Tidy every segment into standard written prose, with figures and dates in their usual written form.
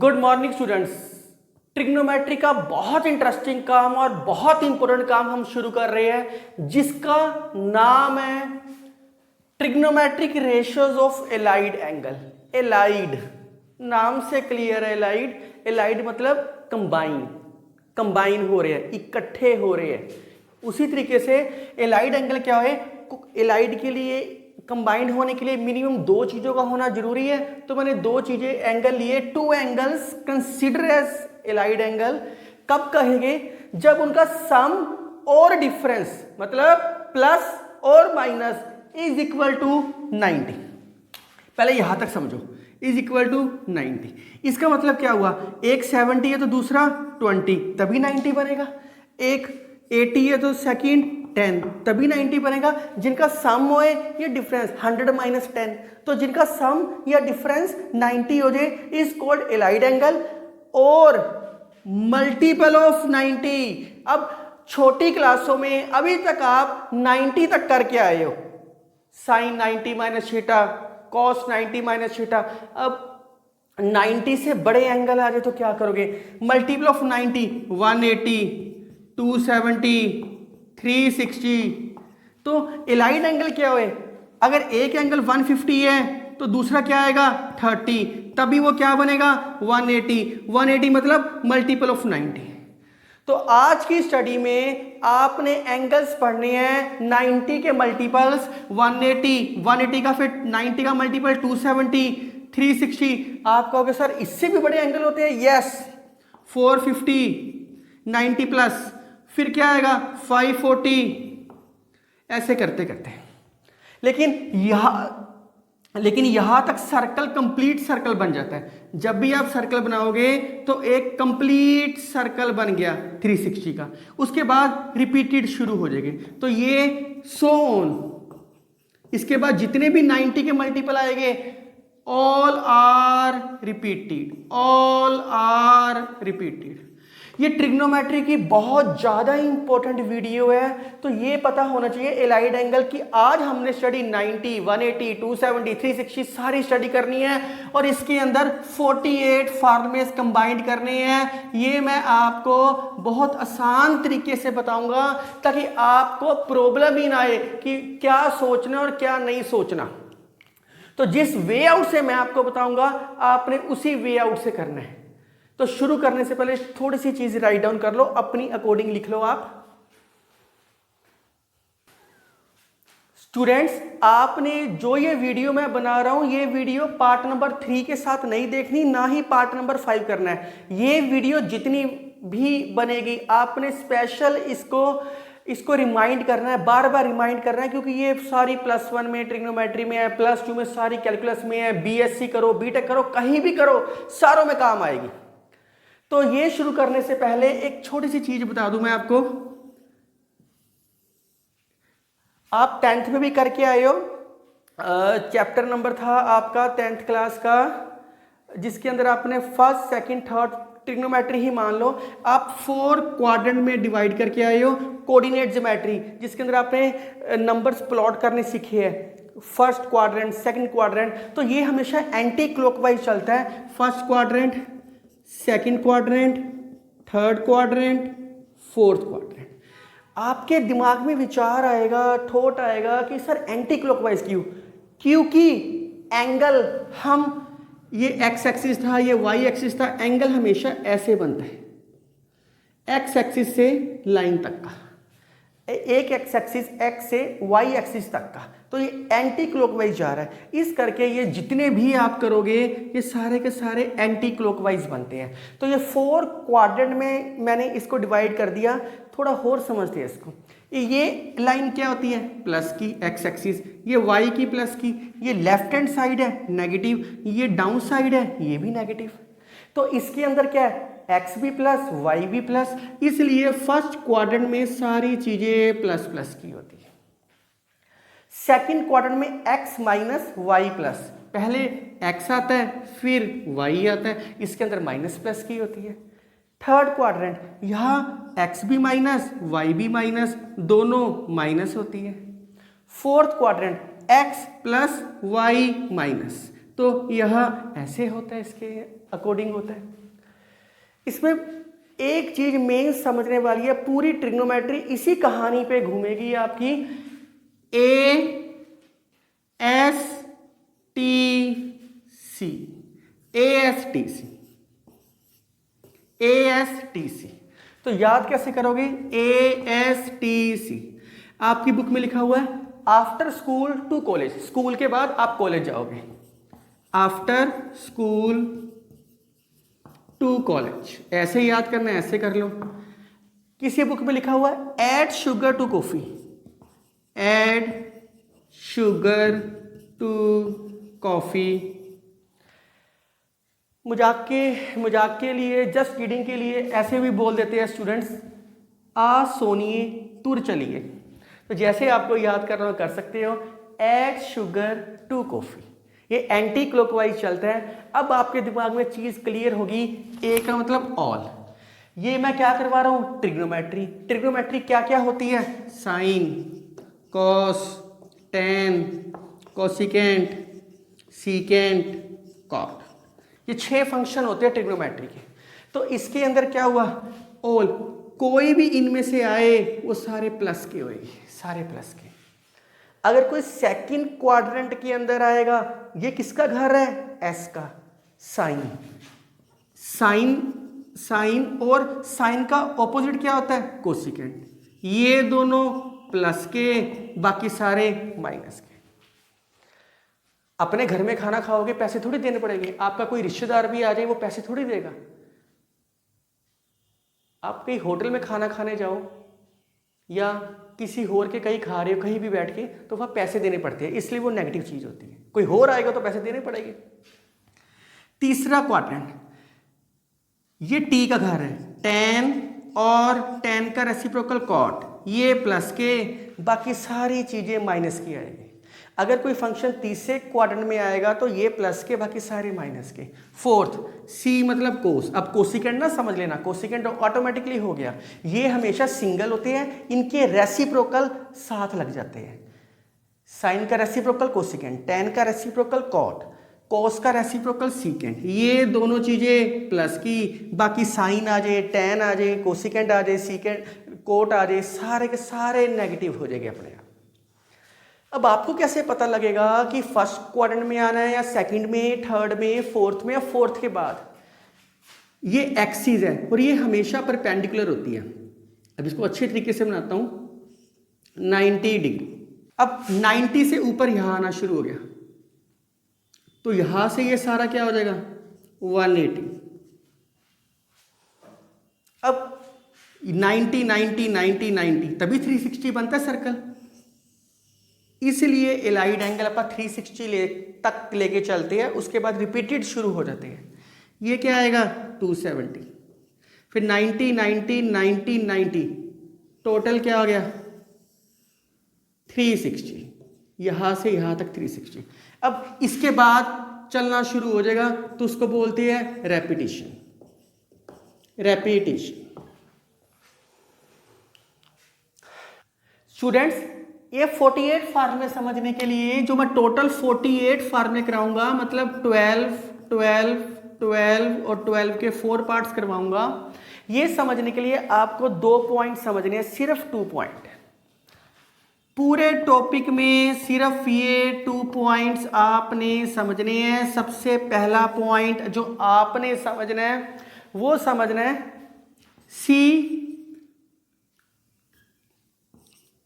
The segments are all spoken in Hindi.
Good morning students. ट्रिग्नोमेट्री का बहुत इंटरेस्टिंग काम और बहुत इंपॉर्टेंट काम हम शुरू कर रहे हैं जिसका नाम है trigonometric ratios of allied angle. Allied नाम से क्लियर है। एलाइड मतलब कंबाइन हो रहे हैं, इकट्ठे हो रहे हैं। उसी तरीके से एलाइड एंगल क्या है, एलाइड के लिए कंबाइंड होने के लिए मिनिमम दो चीजों का होना जरूरी है। तो मैंने दो चीजें एंगल लिए, two angles consider as allied angle. कब कहेंगे? जब उनका सम और डिफरेंस मतलब प्लस और माइनस इज इक्वल टू 90। पहले यहां तक समझो, इज इक्वल टू 90। इसका मतलब क्या हुआ, एक 70 है तो दूसरा 20, तभी 90 बनेगा। एक 80 है तो सेकंड 10, तभी 90 बनेगा। जिनका सम होए ये डिफरेंस 100 माइनस 10, तो जिनका सम या डिफरेंस 90 हो जाए इज कॉल्ड एलाइड एंगल। और मल्टीपल ऑफ 90। अब छोटी क्लासों में अभी तक आप 90 तक करके आए हो, sine 90 minus theta, cos 90 minus theta. अब 90 से बड़े एंगल आ जाए तो क्या करोगे? Multiple of 90, 180, 270, 360। तो एलाइड एंगल क्या है? अगर एक एंगल 150 है तो दूसरा क्या आएगा 30, तभी वो क्या बनेगा 180। 180 मतलब मल्टीपल ऑफ 90। तो आज की स्टडी में आपने एंगल्स पढ़ने हैं 90 के मल्टीपल्स, 180 का, फिर 90 का मल्टीपल 270, 360। आप कहोगे सर इससे भी बड़े एंगल होते हैं? यस, 450, 90 प्लस, फिर क्या आएगा 540, ऐसे करते करते। लेकिन यहां तक सर्कल कंप्लीट सर्कल बन जाता है। जब भी आप सर्कल बनाओगे तो एक कंप्लीट सर्कल बन गया 360 का, उसके बाद रिपीटेड शुरू हो जाएंगे। तो ये सोन, इसके बाद जितने भी 90 के मल्टीपल आएंगे ऑल आर रिपीटेड। ये ट्रिग्नोमेट्री की बहुत ज्यादा इंपॉर्टेंट वीडियो है, तो ये पता होना चाहिए एलाइड एंगल की। आज हमने स्टडी 90, 180, 270, 360 सारी स्टडी करनी है और इसके अंदर 48 फॉर्मूलेस कंबाइंड करने हैं। ये मैं आपको बहुत आसान तरीके से बताऊंगा ताकि आपको प्रॉब्लम ही ना आए कि क्या सोचना और क्या नहीं सोचना। तो जिस वे आउट से मैं आपको बताऊंगा आपने उसी वे आउट से करना है। तो शुरू करने से पहले थोड़ी सी चीज राइट डाउन कर लो, अपनी अकॉर्डिंग लिख लो आप। स्टूडेंट्स, आपने जो ये वीडियो मैं बना रहा हूं, ये वीडियो पार्ट नंबर 3 के साथ नहीं देखनी, ना ही पार्ट नंबर 5 करना है। ये वीडियो जितनी भी बनेगी आपने स्पेशल इसको रिमाइंड करना है, बार बार रिमाइंड करना है, क्योंकि ये सारी +1 में ट्रिग्नोमेट्री में है, +2 में सारी कैलकुलस में है, बीएससी करो, बीटेक करो, कहीं भी करो, सारों में काम आएगी। तो ये शुरू करने से पहले एक छोटी सी चीज बता दूं मैं आपको। आप 10th में भी करके आए हो, चैप्टर नंबर था आपका 10th क्लास का, जिसके अंदर आपने फर्स्ट, सेकंड, थर्ड ट्रिग्नोमेट्री ही मान लो, आप 4 क्वाड्रेंट में डिवाइड करके आए हो। कोऑर्डिनेट ज्योमेट्री, जिसके अंदर आपने नंबर्स प्लॉट करने सीखे हैं, फर्स्ट क्वाड्रेंट, सेकंड क्वाड्रेंट। तो ये हमेशा एंटी क्लॉकवाइज चलता है, first quadrant, second quadrant, third quadrant, fourth quadrant. आपके दिमाग में विचार आएगा, थॉट आएगा कि सर एंटी क्लॉकवाइज क्यों? क्योंकि एंगल, हम ये एक्स एक्सिस था, ये वाई एक्सिस था, एंगल हमेशा ऐसे बनता है, एक्स एक्सिस से लाइन तक का, एक एक्स एक्सिस एक्स से वाई एक्सिस तक का। तो ये एंटी क्लॉकवाइज जा रहा है, इस करके ये जितने भी आप करोगे ये सारे के सारे एंटी क्लॉकवाइज बनते हैं। तो ये 4 क्वाड्रेंट में मैंने इसको डिवाइड कर दिया। थोड़ा और समझते हैं इसको। ये लाइन क्या होती है? प्लस की, एक्स एक्सिस, ये वाई की प्लस की, ये लेफ्ट हैंड साइड है नेगेटिव, ये डाउन साइड है ये भी नेगेटिव। तो इसके अंदर क्या है? एक्स भी प्लस, वाई भी प्लस, इसलिए फर्स्ट क्वाड्रेंट में सारी चीजें प्लस प्लस की होती है। सेकंड क्वाड्रेंट में एक्स माइनस वाई प्लस, पहले एक्स आता है फिर वाई आता है, इसके अंदर माइनस प्लस की होती है। थर्ड क्वाड्रेंट, यहां एक्स भी माइनस वाई भी माइनस, दोनों माइनस होती है। Fourth quadrant X plus Y minus, तो यह ऐसे होता है, इसके अकॉर्डिंग होता है। इसमें एक चीज मेन समझने वाली है, पूरी ट्रिग्नोमेट्री इसी कहानी पे घूमेगी आपकी। ASTC, ASTC। तो याद कैसे करोगे? ASTC आपकी बुक में लिखा हुआ है after school to college, school के बाद आप कॉलेज जाओगे, आफ्टर स्कूल टू कॉलेज, ऐसे याद करना है, ऐसे कर लो। किसी बुक में लिखा हुआ है add sugar to coffee, add sugar to coffee. मजाक के लिए, जस्ट किडिंग के लिए ऐसे भी बोल देते हैं स्टूडेंट्स, आ सोनिए तुर चलिए। तो जैसे आपको याद करना हो कर सकते हो, ऐड शुगर टू कॉफी, ये एंटी क्लॉकवाइज चलता है। अब आपके दिमाग में चीज क्लियर होगी, ए का मतलब ऑल। ये मैं क्या करवा रहा हूं? ट्रिग्नोमेट्री। ट्रिग्नोमेट्री क्या क्या होती है? Sine, cos, tan, cosecant, secant, cot, ये 6 फंक्शन होते हैं ट्रिग्नोमेट्री के। तो इसके अंदर क्या हुआ? ऑल, कोई भी इनमें से आए वो सारे प्लस के होंगे, सारे प्लस के। अगर कोई सेकंड क्वाड्रेंट के अंदर आएगा, ये किसका घर है? एस का, साइन। साइन और साइन का ऑपोजिट क्या होता है? कोसिकेंट। ये दोनों प्लस के, बाकी सारे माइनस के। अपने घर में खाना खाओगे, पैसे थोड़ी देने पड़ेंगे। आपका कोई रिश्तेदार भी आ जाए, वो पैसे थोड़ी देगा। आप कहीं होटल में खाना खाने जाओ या किसी और के कहीं खा रहे हो कहीं भी बैठ के, तो वहाँ पैसे देने पड़ते हैं, इसलिए वो नेगेटिव चीज होती है। कोई और आएगा तो पैसे देने पड़ेंगे। तीसरा क्वाड्रेंट, ये टी का घर है, टेन और टेन का रेसिप्रोकल कॉट, ये प्लस के, बाकी सारी चीजें माइनस की आएगी। अगर कोई फंक्शन तीसरे क्वाड्रेंट में आएगा तो ये प्लस के, बाकी सारे माइनस के। फोर्थ, सी मतलब कोस। अब कोसिकेंट ना समझ लेना, कोसिकेंट ऑटोमेटिकली हो गया। ये हमेशा सिंगल होते हैं, इनके रेसिप्रोकल साथ लग जाते हैं। साइन का रेसिप्रोकल कोसिकेंट, टेन का रेसिप्रोकल कॉट, कॉस का रेसिप्रोकल सीकेंट, ये दोनों चीजें प्लस की, बाकी साइन आ जाए, टेन आ जाए, कोसिकेंट आ जाए, सीकेंट, कोट आ जाए, सारे के सारे नेगेटिव हो जाएंगे अपने आप। अब आपको कैसे पता लगेगा कि फर्स्ट क्वाड्रेंट में आना है या सेकंड में, थर्ड में, फोर्थ में या फोर्थ के बाद? ये एक्सिस है और ये हमेशा परपेंडिकुलर होती है। अब इसको अच्छे तरीके से बनाता हूं, 90 डिग्री। अब 90 से ऊपर यहां आना शुरू हो गया, तो यहां से ये सारा क्या हो जाएगा? 180। अब 90 90 90 90, तभी 360 बनता है सर्कल। इसलिए एलाइड एंगल अपना 360 तक लेके चलते हैं, उसके बाद रिपीटेड शुरू हो जाते हैं। ये क्या आएगा? 270, फिर 90 90 90 90, टोटल क्या हो गया? 360, यहां से यहां तक 360। अब इसके बाद चलना शुरू हो जाएगा, तो उसको बोलते हैं रेपिटेशन। स्टूडेंट्स, ये 48 फार्मूले समझने के लिए जो मैं टोटल 48 फार्मूले कराऊंगा, मतलब 12 12 12 और 12 के 4 पार्ट्स करवाऊंगा। ये समझने के लिए आपको 2 पॉइंट समझने हैं, सिर्फ 2 पॉइंट। पूरे टॉपिक में सिर्फ ये 2 पॉइंट्स आपने समझने हैं। सबसे पहला पॉइंट जो आपने समझना है वो समझना है, सी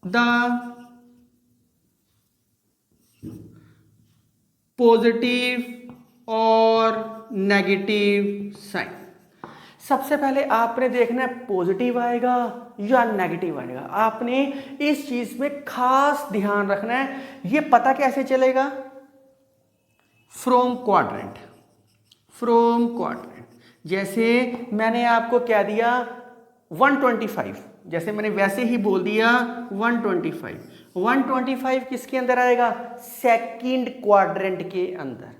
द पॉजिटिव और नेगेटिव साइन। सबसे पहले आपने देखना है पॉजिटिव आएगा या नेगेटिव आएगा। आपने इस चीज में खास ध्यान रखना है। ये पता कैसे चलेगा? From quadrant. जैसे मैंने आपको क्या दिया 125, जैसे मैंने वैसे ही बोल दिया 125 किसके अंदर आएगा? सेकंड क्वाड्रेंट के अंदर।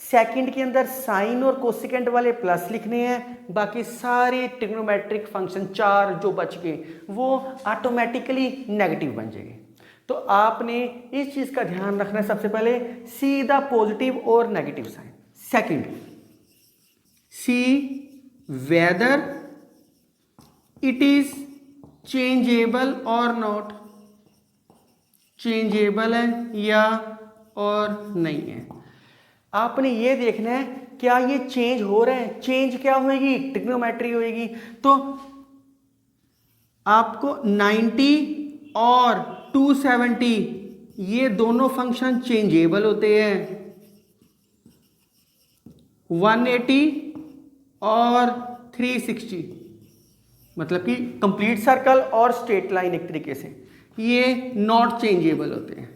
सेकंड के अंदर साइन और कोसिकेंट वाले प्लस लिखने हैं, बाकी सारे ट्रिग्नोमेट्रिक फंक्शन 4 जो बच गए वो ऑटोमेटिकली नेगेटिव बन जाएंगे। तो आपने इस चीज का ध्यान रखना है, सबसे पहले सीधा पॉजिटिव और negative sign. Second, see whether it is changeable और नॉट, चेंजेबल है या और नहीं है। आपने ये देखना है क्या ये चेंज हो रहे हैं, चेंज क्या होगी, ट्रिग्नोमेट्री होगी। तो आपको 90 और 270 ये दोनों फंक्शन चेंजेबल होते हैं, 180 और 360, मतलब कि कंप्लीट सर्कल और स्ट्रेट लाइन एक तरीके से, ये नॉट चेंजेबल होते हैं।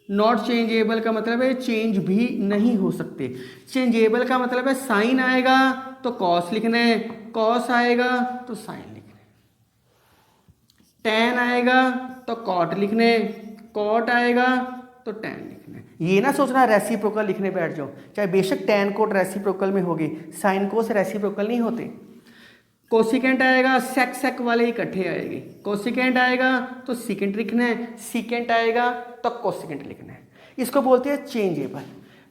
नॉट चेंजेबल का मतलब है चेंज भी नहीं हो सकते। चेंजेबल का मतलब है साइन आएगा तो कॉस लिखना है, कॉस आएगा तो साइन लिखना है, टैन आएगा तो कॉट लिखने, कॉट आएगा तो टैन लिखना है। ये ना सोचना रेसिप्रोकल लिखने बैठ जाओ, चाहे बेशक टैन कोट रेसिप्रोकल में होगी, साइन कोस रेसिप्रोकल नहीं होते। कोसिकेंट आएगा, सेक सेक वाले इकट्ठे आएंगे, कोसिकेंट आएगा तो सीकेंट लिखना है, सीकेंट आएगा तो कोसिकेंट लिखना है। इसको बोलते हैं चेंजेबल।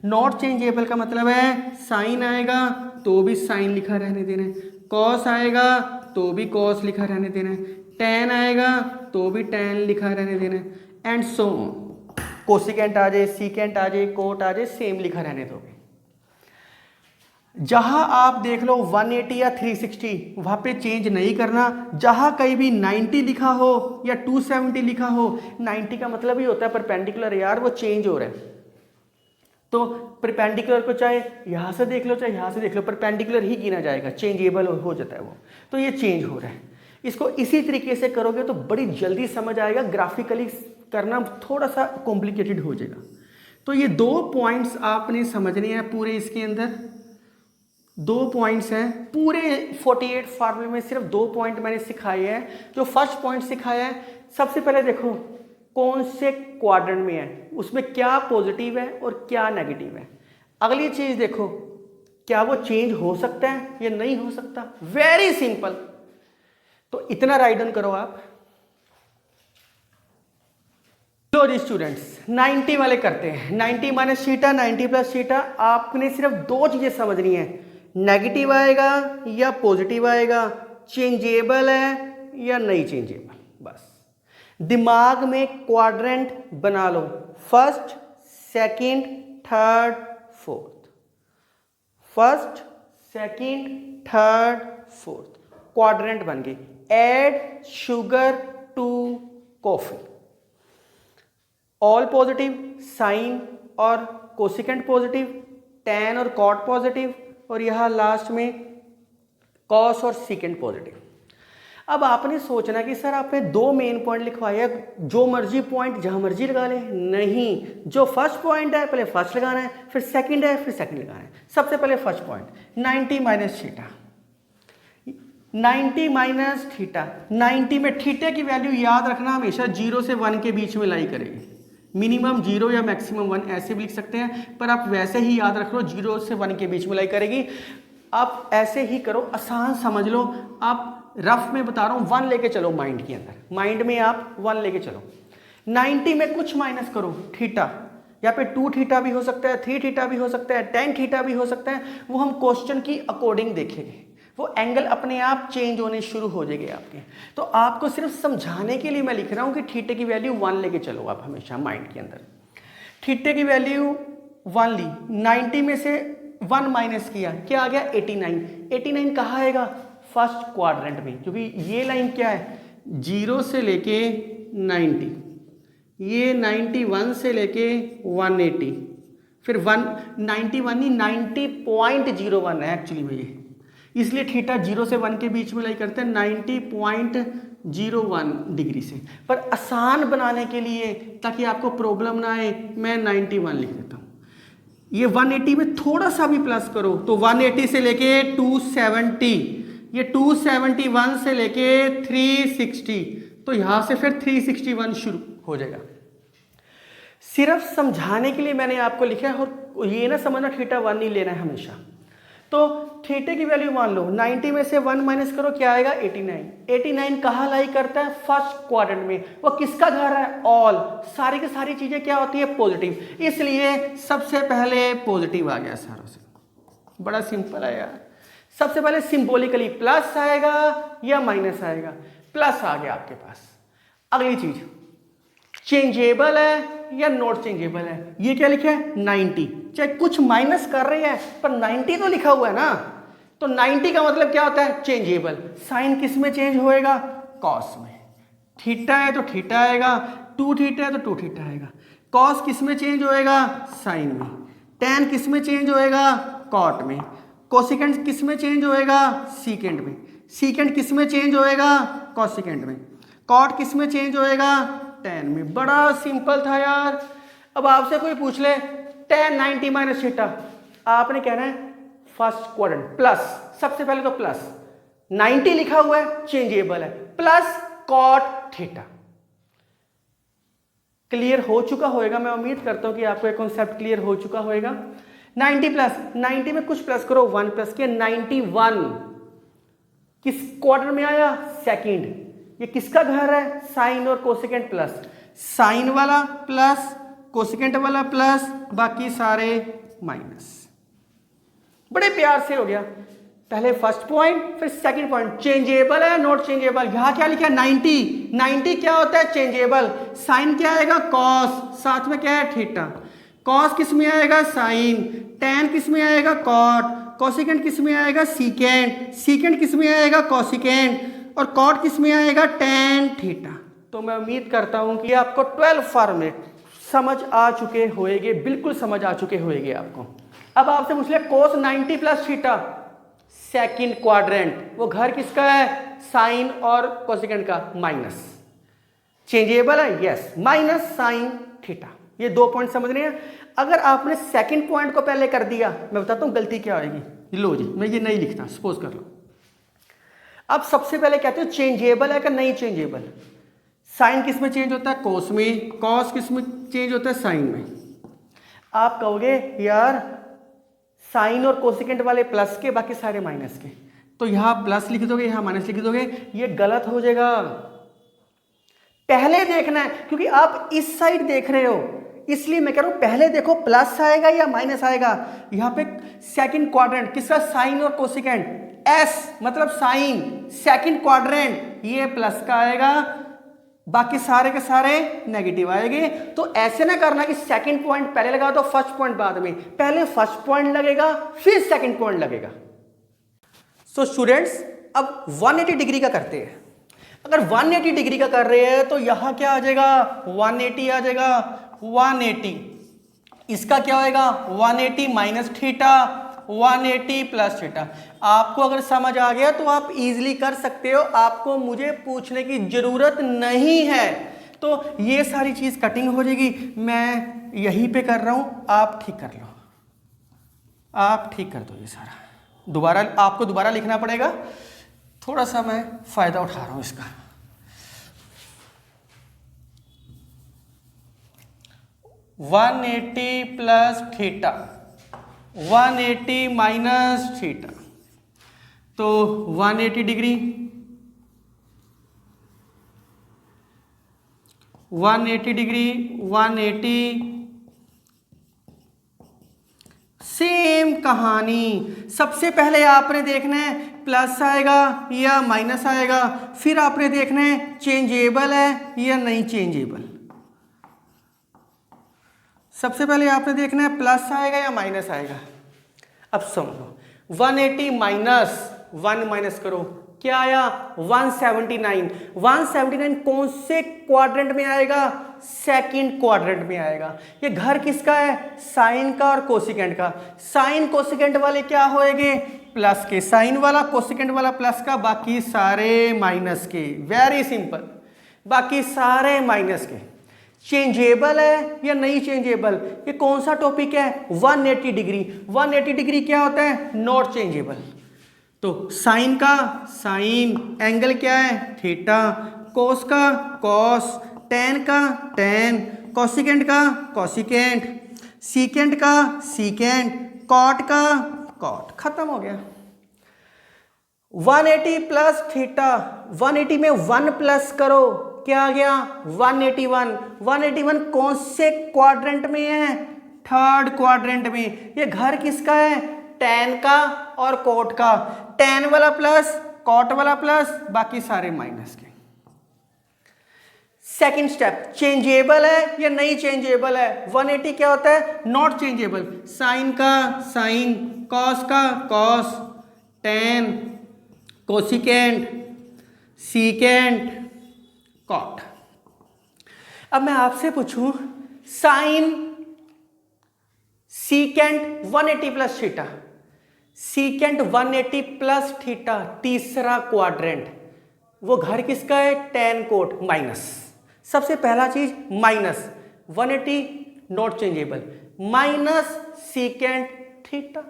नॉट चेंजेबल का मतलब है साइन आएगा तो भी साइन लिखा रहने देना है, कॉस आएगा तो भी कॉस लिखा रहने देना है, टैन आएगा तो भी टैन लिखा रहने देना है, एंड सो ऑन। कोसिकेंट आ जाए, सीकेंट आ जाए, कोट आ जाए, सेम लिखा रहने दोगे। जहां आप देख लो 180 या 360 वहां पे चेंज नहीं करना। जहां कहीं भी 90 लिखा हो या 270 लिखा हो, 90 का मतलब ही होता है परपेंडिकुलर, यार वो चेंज हो रहा है। तो परपेंडिकुलर को चाहे यहां से देख लो चाहे यहां से देख लो, परपेंडिकुलर ही गिना जाएगा, चेंजेबल हो जाता है वो। तो ये चेंज हो रहा है। इसको इसी तरीके से करोगे तो बड़ी जल्दी समझ आएगा, ग्राफिकली करना थोड़ा सा कॉम्प्लिकेटेड हो जाएगा। तो ये 2 पॉइंट्स आपने समझने हैं पूरे इसके अंदर, 2 पॉइंट्स हैं पूरे 48 फार्मूले में, सिर्फ 2 पॉइंट मैंने सिखाए हैं। जो फर्स्ट पॉइंट सिखाया है, सबसे पहले देखो कौन से क्वाड्रेंट में है, उसमें क्या पॉजिटिव है और क्या नेगेटिव है। अगली चीज देखो क्या वो चेंज हो सकता है या नहीं हो सकता, वेरी सिंपल। तो इतना राइट डाउन करो आप। लो जी स्टूडेंट्स, 90 वाले करते हैं। 90 माइनस थीटा, 90 प्लस थीटा। आपने सिर्फ 2 चीजें समझनी है, नेगेटिव आएगा या पॉजिटिव आएगा, चेंजेबल है या नहीं चेंजेबल, बस। दिमाग में क्वाड्रेंट बना लो, first, second, third, fourth, first, second, third, fourth, quadrant बन गई। Add sugar to coffee, all positive, sine और कोसिकेंट पॉजिटिव, टैन और कॉट पॉजिटिव, और यहां लास्ट में कॉस और सीकेंट पॉजिटिव। अब आपने सोचना कि सर आपने 2 मेन पॉइंट लिखवाया, जो मर्जी पॉइंट जहां मर्जी लगा ले, नहीं, जो फर्स्ट पॉइंट है पहले फर्स्ट लगाना है, फिर सेकंड है फिर सेकंड लगाना है। सबसे पहले first point 90 minus theta, 90 minus theta. 90 में थीटा की वैल्यू याद रखना हमेशा 0 से 1 के बीच में लाई करेगी, मिनिमम 0 या मैक्सिमम 1 ऐसे भी लिख सकते हैं, पर आप वैसे ही याद रख लो 0 से 1 के बीच में लाई करेगी। आप ऐसे ही करो, आसान समझ लो। आप रफ में बता रहा हूं, 1 लेके चलो माइंड के अंदर, माइंड में आप 1 लेके चलो। 90 में कुछ माइनस करो, थीटा, यहाँ पे 2 थीटा भी हो सकता है, 3 थीटा भी हो सकता है, 10 थीटा भी हो सकता है, वो हम क्वेश्चन की अकॉर्डिंग देखेंगे। वो एंगल अपने आप चेंज होने शुरू हो जाएंगे आपके। तो आपको सिर्फ समझाने के लिए मैं लिख रहा हूं कि थीटे की वैल्यू 1 लेके चलो आप हमेशा माइंड के अंदर। थीटे की वैल्यू 1 ली, 90 में से 1 माइनस किया, क्या आ गया 89। 89 कहाँ आएगा, फर्स्ट क्वाड्रेंट में, क्योंकि ये लाइन क्या है 0 से लेके 90, ये 91 से लेके 180, फिर 191 नहीं 90.01 है एक्चुअली में ये, इसलिए थीटा 0 से 1 के बीच में लाई करते हैं 90.01 डिग्री से। पर आसान बनाने के लिए, ताकि आपको प्रॉब्लम ना आए, मैं 91 लिख देता हूँ। ये 180 में थोड़ा सा भी प्लस करो तो 180 से लेके 270, ये 271 से लेके 360, तो यहां से फिर 361 शुरू हो जाएगा। सिर्फ समझाने के लिए मैंने आपको लिखा है, और ये ना समझना थीटा 1 नहीं लेना है हमेशा। तो थीटे की वैल्यू मान लो 90 में से 1 माइनस करो, क्या आएगा 89। 89 कहाँ लाई करता है, फर्स्ट क्वाड्रेंट में। वो किसका घर है, ऑल, सारी की सारी चीजें क्या होती है पॉजिटिव, इसलिए सबसे पहले पॉजिटिव आ गया सारों से। बड़ा सिंपल है यार। सबसे पहले सिंबॉलिकली प्लस आएगा या माइनस आएगा, प्लस आ गया आपके पास। अगली चीज, चेंजेबल है या नॉट चेंजेबल है, ये क्या लिखा है 90, चाहे कुछ माइनस कर रही है पर 90 तो लिखा हुआ है ना, तो 90 का मतलब क्या होता है चेंजेबल। साइन किस में चेंज होएगा, कॉस में। थीटा है तो थीटा आएगा, 2 थीटा है तो 2 थीटा आएगा। कॉस किस में चेंज होएगा, साइन में। टेन किस में चेंज होएगा, कॉट में। कोसिकेंट किस में चेंज होएगा, सीकेंट में। सीकेंट किस में चेंज होएगा, कोसिकेंट में। कॉट किस में चेंज होएगा, टेन में। बड़ा सिंपल था यार। अब आपसे कोई पूछ ले टेन 90 माइनस थीटा, आपने कहना है फर्स्ट क्वाड्रेंट प्लस, सबसे पहले तो प्लस 90 लिखा हुआ है चेंजेबल है, प्लस कॉट थीटा। क्लियर हो चुका होएगा, मैं उम्मीद करता हूं कि आपको एक कॉन्सेप्ट क्लियर हो चुका होएगा। 90 प्लस 90 में कुछ प्लस करो, 1 प्लस किया 91 किस क्वार्टर में आया, सेकंड। ये किसका घर है, साइन और कोसेकेंट प्लस, साइन वाला प्लस कोसेकेंट वाला प्लस, बाकी सारे माइनस। बड़े प्यार से हो गया। पहले फर्स्ट पॉइंट फिर सेकंड पॉइंट, चेंजेबल है नॉट चेंजेबल। यहां क्या लिखा है 90, 90 क्या होता है चेंजेबल। साइन क्या आएगा कॉस, साथ में क्या है थीटा। कॉस किस में आएगा, साइन। टेन किस में आएगा, कॉट। कोसिकेंट किस में आएगा, सीकेंट। सीकेंट किस में आएगा, कोसिकेंट। और कॉट किस में आएगा, टेन थीटा। तो मैं उम्मीद करता हूं कि आपको 12 फॉर्मेट समझ आ चुके होएंगे, बिल्कुल समझ आ चुके होएंगे आपको। अब आपसे पूछ लिया कोस 90 प्लस थीटा, सेकंड क्वाड्रेंट, वो घर किसका है, साइन और कोसिकेंट का, माइनस। चेंजेबल है, यस, माइनस साइन थीटा। ये 2 पॉइंट समझने हैं। अगर आपने सेकंड पॉइंट को पहले कर दिया, मैं बताता हूं गलती क्या होगी। लो जी, मैं ये नहीं लिखता, सपोज कर लो। अब सबसे पहले कहते हो चेंजेबल है कि नहीं चेंजेबल। साइन किस में चेंज होता है, कोस में। कॉस किस में चेंज होता है, साइन में। आप कहोगे यार साइन और कोसिकेंट वाले प्लस के, बाकी सारे माइनस के, तो यहां प्लस लिख दोगे यहां माइनस लिख दोगे, ये गलत हो जाएगा। पहले देखना है, क्योंकि आप इस साइड देख रहे हो, इसलिए मैं कह रहा हूं पहले देखो प्लस आएगा या माइनस आएगा। यहां पे सेकंड क्वाड्रेंट किसका, साइन और कोसिकेंट। एस मतलब साइन, सेकंड क्वाड्रेंट, ये प्लस का आएगा, बाकी सारे के सारे नेगेटिव आएंगे। तो ऐसे ना करना कि सेकंड पॉइंट पहले लगा तो फर्स्ट पॉइंट बाद में, पहले फर्स्ट पॉइंट लगेगा फिर सेकंड पॉइंट लगेगा। सो स्टूडेंट्स, अब 180 डिग्री का करते हैं। अगर 180 डिग्री का कर रहे हैं तो यहां क्या आ जाएगा, 180 आ जाएगा। 180 इसका क्या होएगा, 180 माइनस थीटा, 180 प्लस थीटा। आपको अगर समझ आ गया तो आप इजीली कर सकते हो, आपको मुझे पूछने की जरूरत नहीं है। तो ये सारी चीज कटिंग हो जाएगी, मैं यहीं पे कर रहा हूं, आप ठीक कर लो, आप ठीक कर दो। ये सारा दोबारा आपको दोबारा लिखना पड़ेगा, थोड़ा सा मैं फायदा उठा रहा हूं इसका। One 180 plus theta, 180 minus theta, तो 180 डिग्री, 180 डिग्री, 180। सेम कहानी, सबसे पहले आपने देखना है प्लस आएगा या माइनस आएगा, फिर आपने देखना है चेंजेबल है या नहीं चेंजेबल। सबसे पहले आपने देखना है प्लस आएगा या माइनस आएगा। अब समझो 180 माइनस 1 माइनस करो, क्या आया 179। 179 कौन से क्वाड्रेंट में आएगा, सेकंड क्वाड्रेंट में आएगा। ये घर किसका है, साइन का और कोसिकेंट का। साइन कोसिकेंट वाले क्या होएंगे, प्लस के। साइन वाला कोसिकेंट वाला प्लस का, बाकी सारे माइनस के। वेरी सिंपल, बाकी सारे माइनस के। चेंजेबल है या नहीं चेंजेबल, ये कौन सा टॉपिक है, 180 डिग्री। 180 डिग्री क्या होता है, नॉट चेंजेबल। तो साइन का साइन, एंगल क्या है थीटा, कोस का कॉस, टेन का टेन, कोसिकेंट का कोसिकेंट, सीकेंट का सीकेंट, कॉट का कॉट। खत्म हो गया। 180 प्लस थीटा, 180 में 1 प्लस करो, क्या आ गया 181। 181 कौन से क्वाड्रेंट में है, थर्ड क्वाड्रेंट में। ये घर किसका है, टेन का और कोट का, टेन वाला प्लस कॉट वाला प्लस, बाकी सारे माइनस के। सेकंड स्टेप, चेंजेबल है या नहीं चेंजेबल है। 180 क्या होता है, नॉट चेंजेबल। साइन का साइन, कॉस का cos, tan, cosecant, secant, cot. अब मैं आपसे पूछूं sine secant 180 plus theta, secant 180 plus theta, तीसरा क्वाड्रेंट, वो घर किसका है, टेन कोट माइनस। सबसे पहला चीज minus 180 not changeable, minus secant theta,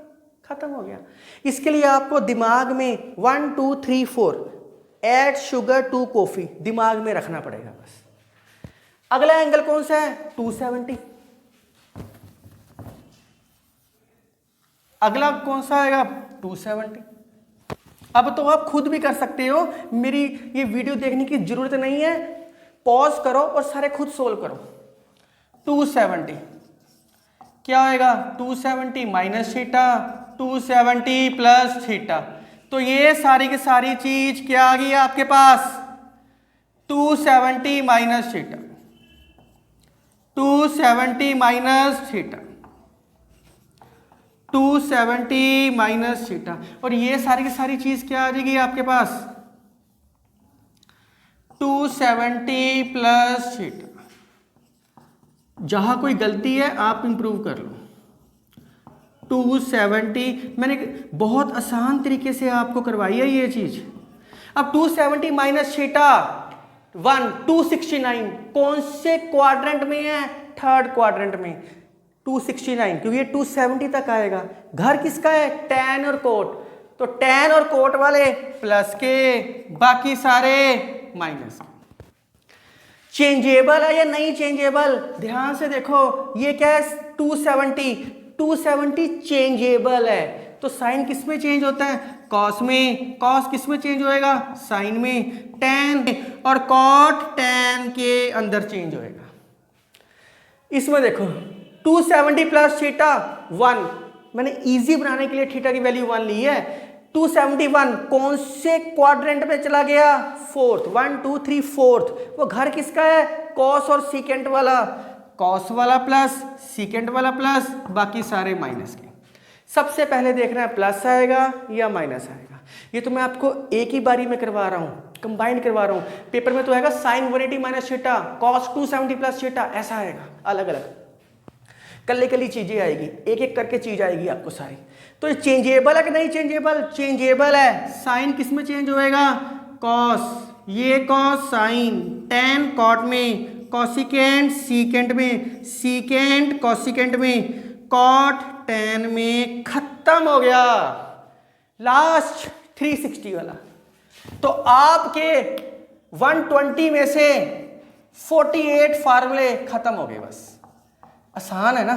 खत्म हो गया। इसके लिए आपको दिमाग में 1 2 3 4 ऐड शुगर टू कॉफी दिमाग में रखना पड़ेगा बस। अगला एंगल कौन सा है, 270। अगला कौन सा आएगा, 270। अब तो आप खुद भी कर सकते हो, मेरी ये वीडियो देखने की जरूरत नहीं है, पॉज करो और सारे खुद सोल्व करो। 270 क्या आएगा, 270 माइनस थीटा, 270 प्लस थीटा। तो ये सारी की सारी चीज क्या आ गई आपके पास, 270 minus theta, 270 minus theta, 270 minus theta. और ये सारी की सारी चीज क्या आ जाएगी आपके पास, 270 प्लस थीटा। जहां कोई गलती है आप इंप्रूव कर लो। 270 मैंने बहुत आसान तरीके से आपको करवाई है ये चीज। अब 270 माइनस थीटा 1 269 कौन से क्वाड्रेंट में है, थर्ड क्वाड्रेंट में। 269 क्योंकि ये 270 तक आएगा। घर किसका है, टैन और कोट, तो टैन और कोट वाले प्लस के, बाकी सारे माइनस। चेंजेबल है या नहीं चेंजेबल, ध्यान से देखो, ये क्या है 270, 270 चेंजेबल है। तो साइन किस में चेंज होता है, कॉस में, कॉस किस में चेंज होएगा, साइन में, टैन, और कॉट टैन के अंदर चेंज होएगा। इसमें देखो 270 प्लस थीटा 1, मैंने इजी बनाने के लिए थीटा की वैल्यू 1 ली है। 271 कौन से क्वाड्रेंट में चला गया, फोर्थ, 1 2 3 फोर्थ। वो घर किसका है, कॉस और सीकेंट वाला, कॉस वाला प्लस सीकेंट वाला प्लस, बाकी सारे माइनस के। सबसे पहले देखना है प्लस आएगा या माइनस आएगा। ये तो मैं आपको एक ही बारी में करवा रहा हूँ, कंबाइन करवा रहा हूँ। पेपर में तो आएगा sine 180 minus theta, cos 270 plus theta, ऐसा आएगा, अलग अलग कल्ली कल्ली चीजें आएगी, एक एक करके चीज आएगी आपको सारी। तो ये चेंजेबल है कि नहीं चेंजेबल, चेंजेबल है। साइन किस में चेंज होएगा, कॉस, ये कॉस साइन, टेन कॉट में, कॉसिकेंट सीकेंट में, सीकेंट कॉसिकेंट में, कॉट टेन में, खत्म हो गया। लास्ट 360 वाला। तो आपके 120 में से 48 फार्मूले खत्म हो गए बस। आसान है ना,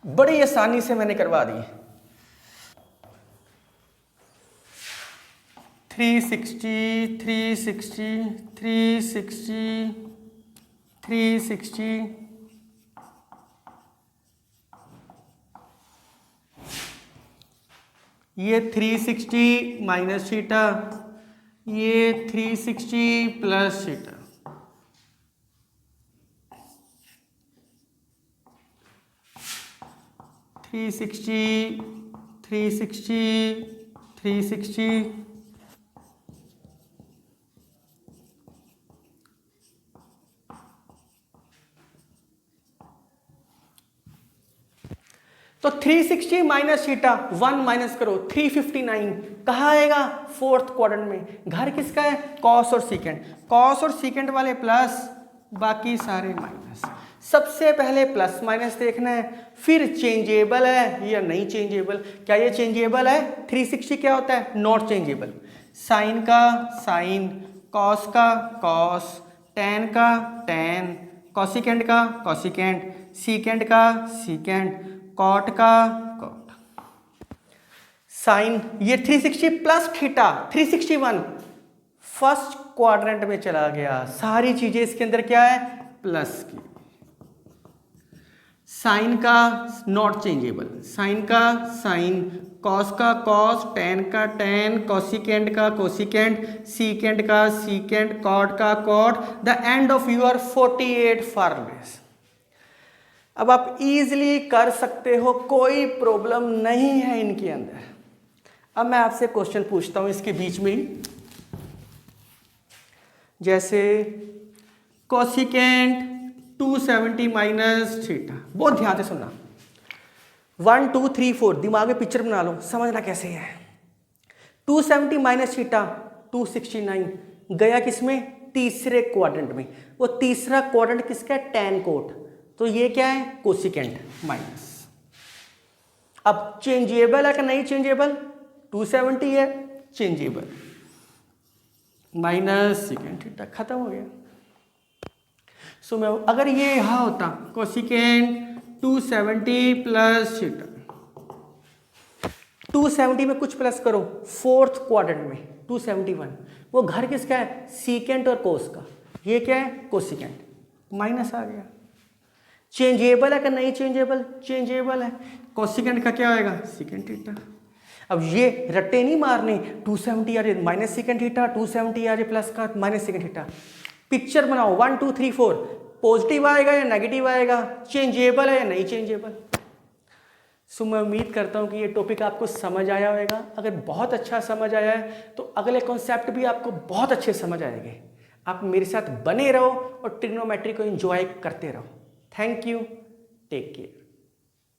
बड़ी आसानी से मैंने करवा दिए। 360 360 360 360 ये 360 माइनस थीटा, ये 360 प्लस थीटा। थ्री सिक्सटी 360 तो 360 माइनस थीटा 1 माइनस करो 359 कहाँ आएगा, फोर्थ क्वाड्रेंट में। घर किसका है, कॉस और सीकेंट, कॉस और सीकेंट वाले प्लस, बाकी सारे माइनस। सबसे पहले प्लस माइनस देखना है, फिर चेंजेबल है या नहीं चेंजेबल। क्या ये चेंजेबल है, 360 क्या होता है, नॉट चेंजेबल। साइन का साइन, कॉस का कॉस, टेन का टेन, कॉसिकेंट का कॉसिकेंट, सीकेंट का सीकेंट, कॉट का कॉट। साइन ये 360 प्लस थीटा 361 फर्स्ट क्वाड्रेंट में चला गया। सारी चीजें इसके अंदर क्या है, प्लस की। साइन का नॉट चेंजेबल, साइन का साइन, कॉस का कॉस, टेन का टेन, कोसिकेंट का कोसिकेंट, सीकेंट का सीकेंट, कॉट का cot, the end of your 48 formulas. अब आप इजीली कर सकते हो, कोई प्रॉब्लम नहीं है इनके अंदर। अब मैं आपसे क्वेश्चन पूछता हूं इसके बीच में, जैसे कोसिकेंट 270 माइनस थीटा, बहुत ध्यान से सुनना, 1 2 3 4 दिमाग में पिक्चर बना लो, समझना कैसे है। 270 माइनस थीटा 269 गया किसमें, तीसरे क्वाड्रेंट में। वो तीसरा क्वाड्रेंट किसका है, tan कोट, तो ये क्या है, कोसिकेंट माइनस। अब चेंजेबल है कि नहीं चेंजेबल, 270 है, चेंजेबल, माइनस सीकेंट थीटा, खत्म हो गया। सो मैं अगर ये यहाँ होता कोसिकेंट 270 प्लस थीटा, 270 में कुछ प्लस करो, फोर्थ क्वाड्रेंट में 271, वो घर किसका है, सीकेंट और कोस का, ये क्या है, कोसिकेंट, माइनस आ गया। चेंजेबल है कि नहीं चेंजेबल, चेंजेबल है, कोसिकेंट का क्या होएगा, सीकेंट थीटा। अब ये रट्टे नहीं मारने, 270 आ रही माइनस सीकेंट थीटा, 270 आ रही प्लस का माइनस सीकेंट थीटा। पिक्चर बनाओ 1 2 3 4, पॉजिटिव आएगा या नेगेटिव आएगा, चेंजेबल है या नहीं चेंजेबल। सो मैं उम्मीद करता हूँ कि ये टॉपिक आपको समझ आया होगा। अगर बहुत अच्छा समझ आया है तो अगले कॉन्सेप्ट भी आपको बहुत अच्छे समझ आएंगे। आप मेरे साथ बने रहो और ट्रिग्नोमेट्री को एंजॉय करते रहो। Thank you, take care.